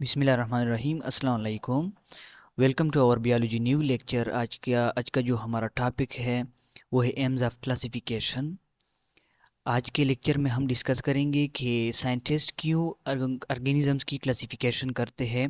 बिस्मिल्लाहिर्रहमानिर्रहीम अस्सलाम वालेकुम। Welcome to our biology new lecture. आज का जो हमारा टॉपिक है वो है एम्स ऑफ क्लासिफिकेशन। आज के लेक्चर में हम डिस्कस करेंगे कि साइंटिस्ट क्यों ऑर्गेनिजम्स की क्लासिफिकेशन करते हैं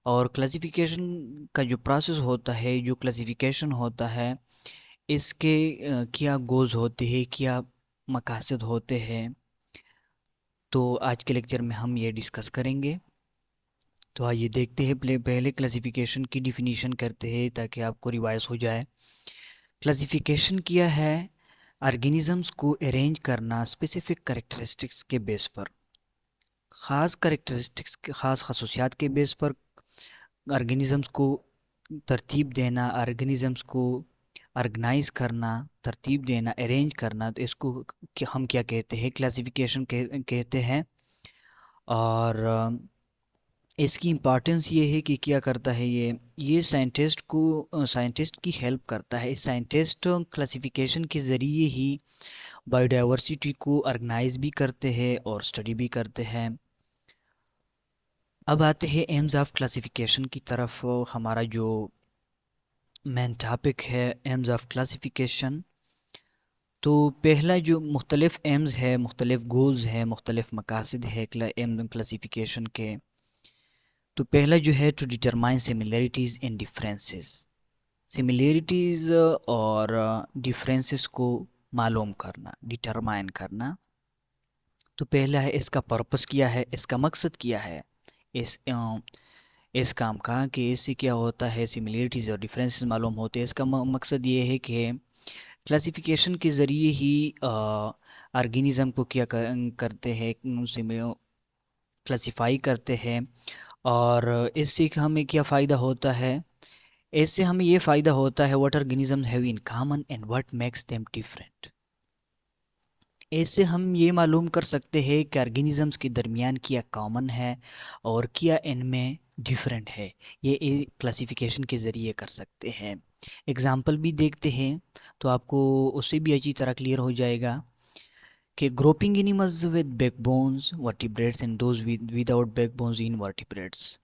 और क्लासिफिकेशन का जो प्रोसेस होता है, जो क्लासिफिकेशन होता है, इसके क्या गोल्स होते हैं, क्या मकासद होते हैं। तो आज के लेक्चर में हम ये डिस्कस करेंगे। तो आइए देखते हैं, पहले क्लासिफिकेशन की डिफिनीशन करते हैं ताकि आपको रिवाइज हो जाए। क्लासिफिकेशन किया है ऑर्गेनिजम्स को अरेंज करना स्पेसिफिक कैरेक्टरिस्टिक्स के बेस पर, ख़ास कैरेक्टरिस्टिक्स के ख़ास खसूसियात के बेस पर ऑर्गेनिजम्स को तरतीब देना, ऑर्गेनिजम्स को ऑर्गेनाइज करना, तरतीब देना, अरेंज करना। तो इसको हम क्या कहते हैं, क्लासिफिकेशन कहते हैं। और इसकी इम्पॉर्टेंस ये है कि क्या करता है ये साइंटिस्ट की हेल्प करता है। साइंटिस्ट क्लासिफिकेशन के ज़रिए ही बायोडाइवर्सिटी को ऑर्गेनाइज भी करते हैं और स्टडी भी करते हैं। अब आते हैं एम्स ऑफ क्लासिफिकेशन की तरफ। हमारा जो मेन टॉपिक है एम्स ऑफ क्लासिफिकेशन। तो पहला जो मुख्तलिफ एम्स है, मुख्तलिफ गोल्स है, मुख्तलिफ मकासद है एम क्लासिफिकेशन के। तो पहला जो है to determine similarities in differences, similarities और डिफरेंसेस को मालूम करना, डिटरमाइन करना। तो पहला है इसका पर्पस क्या है, इसका मकसद क्या है इस काम का, कि इससे क्या होता है, सिमिलरिटीज़ और डिफरेंसेस मालूम होते हैं। इसका मकसद ये है कि क्लासिफिकेशन के ज़रिए ही ऑर्गेनिज़म को क्या करते हैं, क्लासिफाई करते हैं। और इससे हमें क्या फ़ायदा होता है, इससे हमें ये फ़ायदा होता है what organism have in common and what makes them different. इससे हम ये मालूम कर सकते हैं कि ऑर्गेनिजम्स के दरमियान क्या कॉमन है और क्या इनमें डिफरेंट है। ये क्लासिफिकेशन के ज़रिए कर सकते हैं। एग्जाम्पल भी देखते हैं तो आपको उससे भी अच्छी तरह क्लियर हो जाएगा कि grouping animals with backbones vertebrates and those without backbones invertebrates.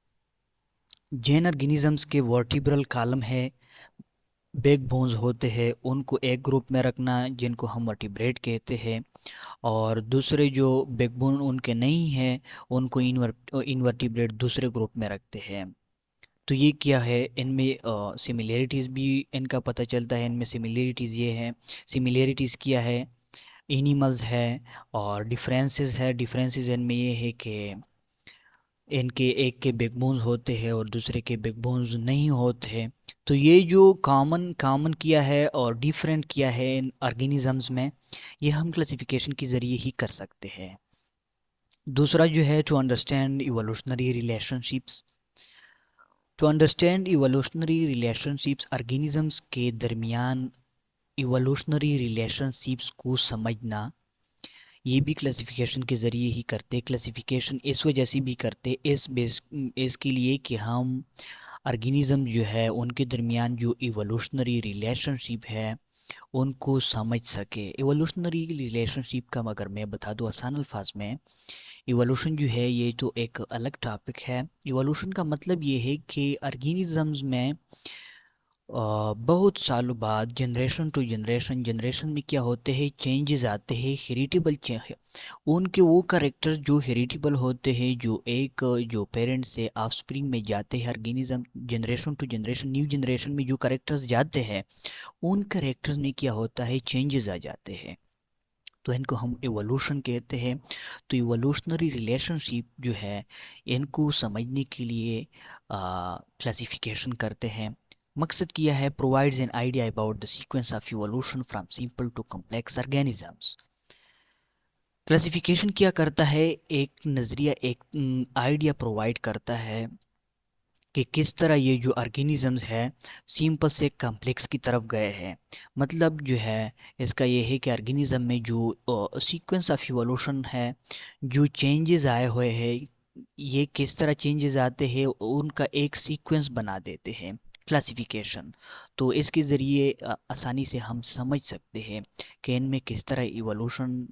जिन ऑर्गेनिजम्स के वर्टिब्रल कॉलम है, बैकबोन्स होते हैं, उनको एक ग्रुप में रखना जिनको हम वर्टिब्रेट कहते हैं। और दूसरे जो बैकबोन उनके नहीं हैं उनको इनवर्टिब्रेट दूसरे ग्रुप में रखते हैं। तो ये क्या है, इनमें सिमिलरिटीज़ भी इनका पता चलता है। इनमें सिमिलरिटीज़ ये है, सिमिलरिटीज़ क्या है, एनिमल्स है। और डिफरेंसेस इनमें ये है कि इनके एक के बैकबोन्स होते हैं और दूसरे के बैकबोन्स नहीं होते हैं। तो ये जो कॉमन कॉमन किया है और डिफरेंट किया है इन ऑर्गेनिजम्स में, ये हम क्लासिफिकेशन के ज़रिए ही कर सकते हैं। दूसरा जो है to understand evolutionary relationships. To understand evolutionary relationships, organisms के दरमियान इवोल्यूशनरी रिलेशनशिप्स को समझना, ये भी क्लासिफिकेशन के ज़रिए ही करते। क्लासिफिकेशन इस वजह से भी करते, इसके लिए कि हम ऑर्गेनिज़म जो है उनके दरमियान जो इवोल्यूशनरी रिलेशनशिप है उनको समझ सके। इवोल्यूशनरी रिलेशनशिप का अगर मैं बता दूँ आसान अल्फाज में, इवोल्यूशन जो है ये तो एक अलग टॉपिक है। इवोल्यूशन का मतलब ये है कि ऑर्गेनिजम्स में बहुत सालों बाद जनरेशन टू जनरेशन में क्या होते हैं, चेंजेस आते हैं, हेरिटेबल चेंज। उनके वो करेक्टर जो हेरिटेबल होते हैं, जो पेरेंट से ऑफस्प्रिंग में जाते हैं, organism generation to generation, new generation में जो करेक्टर्स जाते हैं, उन करेक्टर्स में क्या होता है, चेंजेस आ जाते हैं। तो इनको हम इवोल्यूशन कहते हैं। तो इवोल्यूशनरी रिलेशनशिप जो है इनको समझने के लिए क्लासिफिकेशन करते हैं। मकसद किया है provides an idea about the sequence of evolution from simple to complex organisms. Classification क्या करता है, एक नज़रिया, एक आइडिया प्रोवाइड करता है कि किस तरह ये जो ऑर्गेनिजम्स है सिंपल से कॉम्प्लेक्स की तरफ गए हैं। मतलब जो है इसका ये है कि ऑर्गेनिज्म में जो सीक्वेंस ऑफ इवोल्यूशन है, जो चेंजेस आए हुए हैं, ये किस तरह चेंजेस आते हैं उनका एक सीक्वेंस बना देते हैं। क्लासिफिकेशन। तो इसके ज़रिए आसानी से हम समझ सकते हैं कि इनमें किस तरह इवोल्यूशन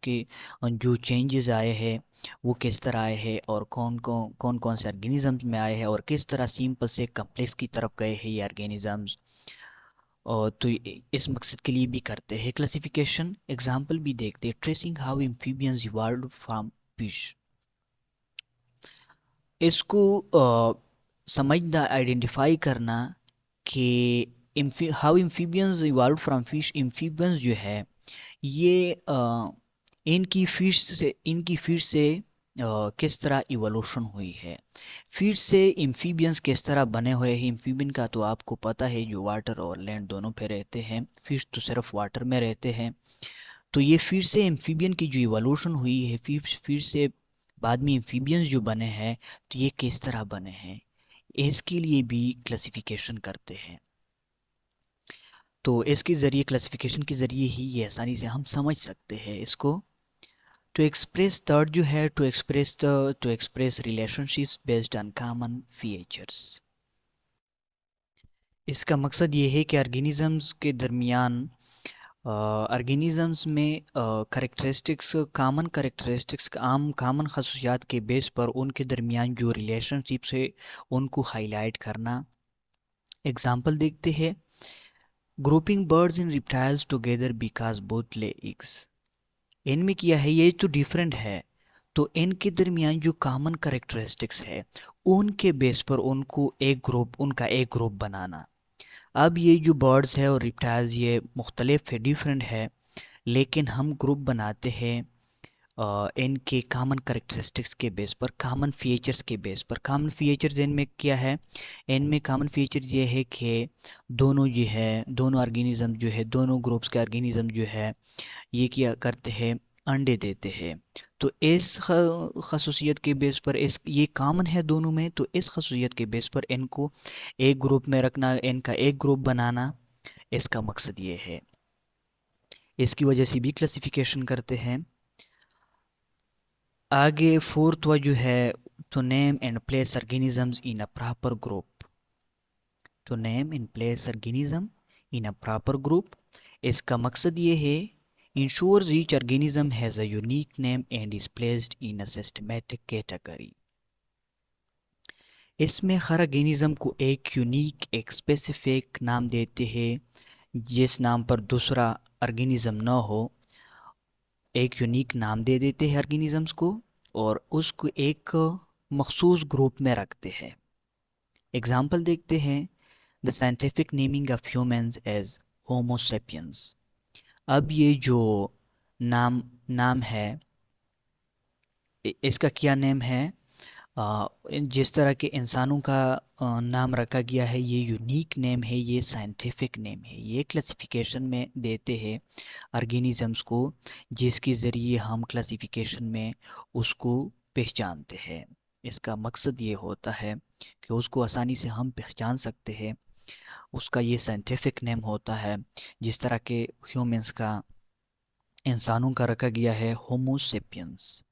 के जो चेंजेस आए हैं वो किस तरह आए हैं, और कौन कौन से ऑर्गेनिजम्स में आए हैं, और किस तरह सिंपल से कम्प्लेक्स की तरफ गए हैं ये ऑर्गेनिजम्स। और तो इस मकसद के लिए भी करते हैं क्लासिफिकेशन। एग्जाम्पल भी देखते हैं, tracing how amphibians evolved from fish. इसको समझना, आइडेंटिफाई करना कि how amphibians evolve from fish. Amphibians जो है ये इनकी फिश से किस तरह इवोल्यूशन हुई है। फिर से एम्फीबियंस किस तरह बने हुए हैं। एम्फीबियन का तो आपको पता है जो वाटर और लैंड दोनों पे रहते हैं, फिश तो सिर्फ वाटर में रहते हैं। तो ये फिर से एम्फीबियन की जो इवोल्यूशन हुई है, फिर से बाद में एम्फीबियंस जो बने हैं, तो ये किस तरह बने हैं, इसके लिए भी क्लासिफिकेशन करते हैं। तो इसके ज़रिए, क्लासिफिकेशन के ज़रिए ही ये आसानी से हम समझ सकते हैं इसको। टू एक्सप्रेस थर्ड जो है, to express relationships based on common features. इसका मकसद ये है कि ऑर्गेनिजम्स के दरमियान, ऑर्गेनिजम्स में करेक्टरिस्टिक्स आम कॉमन खसूसियात के बेस पर उनके दरमियान जो रिलेशनशिप्स है उनको हाईलाइट करना। एग्जाम्पल देखते हैं, grouping birds in reptiles together because both lay eggs. इनमें किया है, ये तो डिफरेंट है, तो इनके दरमियान जो कॉमन करेक्टरिस्टिक्स है उनके बेस पर उनका एक ग्रुप बनाना। अब ये जो बर्ड्स है और रिप्टाइल्स ये मुख्तलिफ है, डिफरेंट है, लेकिन हम ग्रुप बनाते हैं इनके कॉमन करेक्टरिस्टिक्स के बेस पर, कॉमन फीचर्स के बेस पर। कॉमन फीचर्स इनमें क्या है, इनमें कॉमन फीचर्स ये है कि दोनों ऑर्गेनिज्म जो है, दोनों ग्रुप्स के ऑर्गेनिज्म जो है ये क्या करते हैं, अंडे देते हैं। तो इस खसूसियत के बेस पर, इस ये कॉमन है दोनों में, तो इस खसूसियत के बेस पर इनको एक ग्रुप में रखना, इनका एक ग्रुप बनाना, इसका मकसद ये है। इसकी वजह से भी क्लासिफिकेशन करते हैं। आगे फोर्थ वा जो है, to name and place organisms in a proper group. To name and place organism in a proper group. इसका मकसद ये है, ensures each organism has a unique name and is placed in a systematic category। इसमें हर organism को एक unique, एक specific नाम देते हैं, जिस नाम पर दूसरा ऑर्गेनिज्म न हो। एक यूनिक नाम दे देते हैं ऑर्गेनिजम्स को, और उसको एक मखसूस ग्रुप में रखते हैं। एग्जाम्पल देखते हैं, the scientific naming of humans as homo sapiens. अब ये जो नाम नाम है, इसका क्या नेम है, जिस तरह के इंसानों का नाम रखा गया है, ये यूनिक नेम है, ये साइंटिफिक नेम है, ये क्लासिफिकेशन में देते हैं ऑर्गेनिजम्स को, जिसके ज़रिए हम क्लासिफिकेशन में उसको पहचानते हैं। इसका मकसद ये होता है कि उसको आसानी से हम पहचान सकते हैं, उसका ये साइंटिफिक नेम होता है। जिस तरह के ह्यूमंस का, इंसानों का रखा गया है होमो सेपियंस,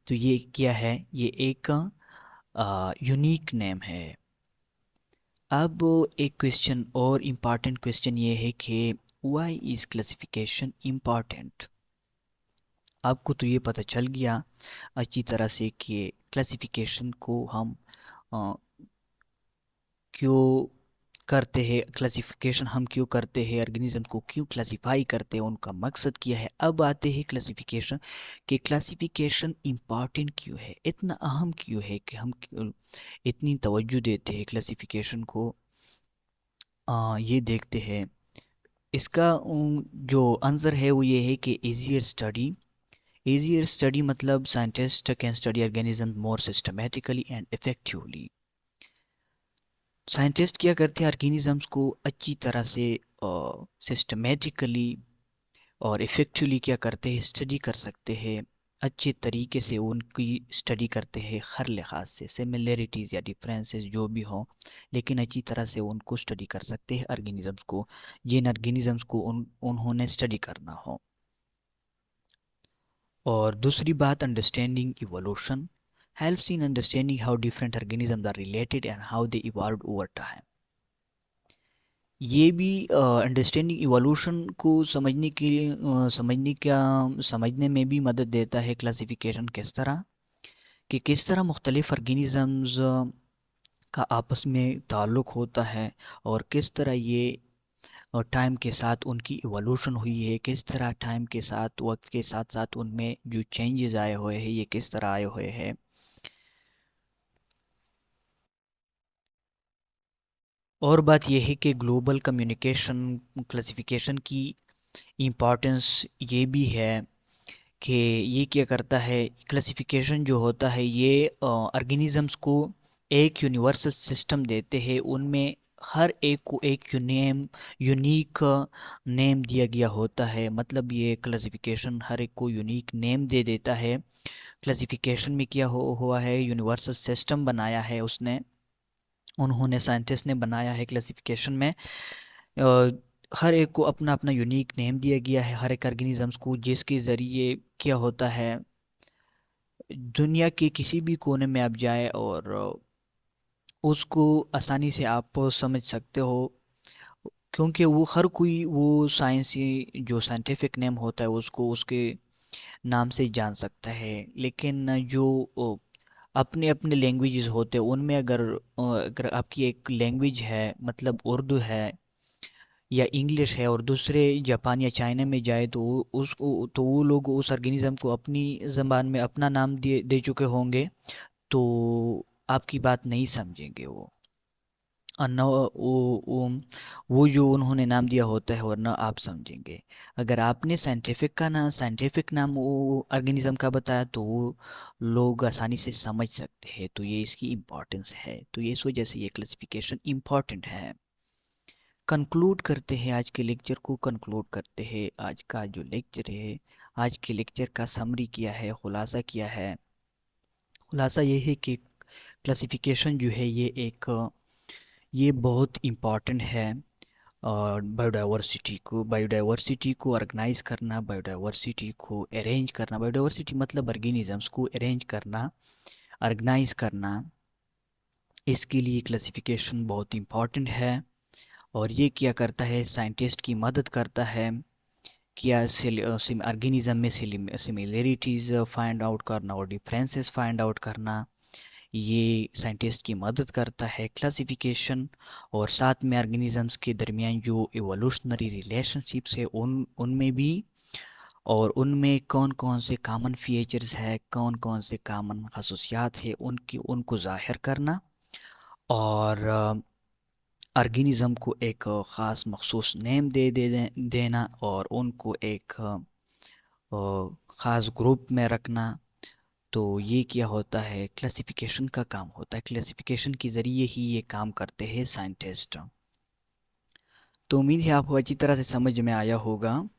तो ये क्या है, ये एक यूनिक नेम है। अब एक क्वेश्चन, और इम्पॉर्टेंट क्वेश्चन ये है कि व्हाई इज क्लासिफिकेशन इम्पॉर्टेंट। आपको तो ये पता चल गया अच्छी तरह से कि क्लासिफिकेशन को हम अ, क्यों करते हैं, क्लासिफिकेशन हम क्यों करते हैं, ऑर्गेनिज्म को क्यों क्लासिफाई करते हैं, उनका मकसद क्या है। अब आते हैं क्लासिफिकेशन, कि क्लासिफिकेशन इम्पॉर्टेंट क्यों है, इतना अहम क्यों है कि हम इतनी तवज्जो देते हैं क्लासिफिकेशन को। ये देखते हैं। इसका जो आंसर है वो ये है कि easier study मतलब scientist can study organism more systematically and effectively. Scientist क्या करते हैं, ऑर्गेनिजम्स को अच्छी तरह से सिस्टमेटिकली और इफ़ेक्टिवली क्या करते हैं, स्टडी कर सकते हैं। अच्छे तरीके से उनकी स्टडी करते हैं, हर लिहाज से सिमिलरिटीज़ या डिफरेंसेस जो भी हों, लेकिन अच्छी तरह से उनको स्टडी कर सकते हैं ऑर्गेनिजम्स को, जिन ऑर्गेनिजम्स को उन्होंने स्टडी करना हो। और दूसरी बात, understanding evolution helps in understanding how different organisms are related and how they evolved over time। ये भी अंडरस्टैंडिंग इवोल्यूशन को समझने के लिए समझने में भी मदद देता है। क्लासिफिकेशन किस तरह कि किस तरह मुख्तलिफ ऑर्गेनिज़म्स का आपस में ताल्लुक़ होता है, और किस तरह ये टाइम के साथ उनकी इवोल्यूशन हुई है, किस तरह टाइम के साथ, वक्त के साथ साथ उनमें जो चेंजेस आए हुए हैं ये किस तरह आए हुए हैं। और बात यह है कि ग्लोबल कम्युनिकेशन क्लासिफिकेशन की इम्पोर्टेंस ये भी है कि ये क्या करता है, क्लासिफिकेशन जो होता है ये ऑर्गेनिजम्स को एक यूनिवर्सल सिस्टम देते हैं। उनमें हर एक को एक यूनिक नेम दिया गया होता है। मतलब ये क्लासिफिकेशन हर एक को यूनिक नेम दे देता है। क्लासिफिकेशन में क्या हुआ है, यूनिवर्सल सिस्टम बनाया है उसने, उन्होंने साइंटिस्ट ने बनाया है क्लासिफिकेशन में। अ, हर एक को अपना अपना यूनिक नेम दिया गया है, हर एक ऑर्गेनिजम्स को, जिसके ज़रिए क्या होता है, दुनिया के किसी भी कोने में आप जाए और उसको आसानी से आप समझ सकते हो, क्योंकि वो हर कोई वो साइंसी जो साइंटिफिक नेम होता है उसको उसके नाम से जान सकता है। लेकिन जो अपने अपने लैंग्वेजेस होते हैं उनमें अगर आपकी एक लैंग्वेज है, मतलब उर्दू है या इंग्लिश है, और दूसरे जापान या चाइना में जाए तो उसको तो वो लोग उस ऑर्गेनिज्म को अपनी ज़बान में अपना नाम दे दे चुके होंगे, तो आपकी बात नहीं समझेंगे वो। और न वो जो उन्होंने नाम दिया होता है और न आप समझेंगे। अगर आपने साइंटिफिक नाम वो ऑर्गेनिज्म का बताया तो वो लोग आसानी से समझ सकते हैं। तो ये इसकी इम्पोर्टेंस है, तो ये इस वजह से ये क्लासिफिकेशन इम्पोर्टेंट है। कंक्लूड करते हैं आज के लेक्चर को, कंक्लूड करते हैं आज का जो लेक्चर है। आज के लेक्चर का समरी किया है, खुलासा किया है। खुलासा ये है कि क्लासिफिकेशन जो है ये बहुत इम्पॉर्टेंट है। और बायोडाइवर्सिटी को ऑर्गेनाइज करना, बायोडाइवर्सिटी को अरेंज करना, बायोडाइवर्सिटी मतलब ऑर्गेनिजम्स को अरेंज करना, ऑर्गेनाइज करना, इसके लिए क्लासिफिकेशन बहुत इम्पॉर्टेंट है। और ये क्या करता है, साइंटिस्ट की मदद करता है। क्या ऑर्गेनिज्म में सिमिलरिटीज़ फाइंड आउट करना और डिफरेंसेस फाइंड आउट करना, ये साइंटिस्ट की मदद करता है क्लासिफिकेशन। और साथ में ऑर्गेनिजम्स के दरमियान जो इवोल्यूशनरी रिलेशनशिप्स है उनमें भी, और उनमें कौन कौन से कॉमन फीचर्स है, कौन कौन से कॉमन खसूसियात है, उनको ज़ाहिर करना। और ऑर्गेनिज्म को एक ख़ास मखसूस नेम देना, और उनको एक ख़ास ग्रुप में रखना। तो ये क्या होता है, क्लासिफिकेशन का काम होता है। क्लासिफिकेशन के ज़रिए ही ये काम करते हैं साइंटिस्ट। तो उम्मीद है आपको अच्छी तरह से समझ में आया होगा।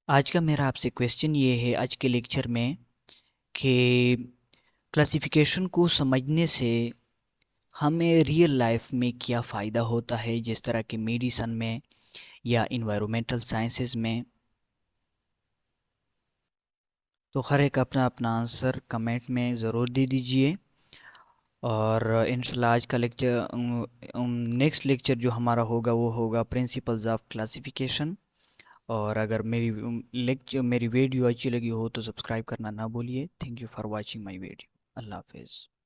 आज का मेरा आपसे क्वेश्चन ये है आज के लेक्चर में कि क्लासिफिकेशन को समझने से हमें रियल लाइफ में क्या फ़ायदा होता है, जिस तरह के मेडिसन में या इन्वायरमेंटल साइंसेज में। तो हर एक अपना अपना आंसर कमेंट में ज़रूर दे दीजिए। और इंशाल्लाह आज का लेक्चर, नेक्स्ट लेक्चर जो हमारा होगा वो होगा प्रिंसिपल्स ऑफ क्लासिफिकेशन। और अगर मेरी वीडियो अच्छी लगी हो तो सब्सक्राइब करना ना भूलिए। Thank you for watching my video. अल्लाह हाफिज़।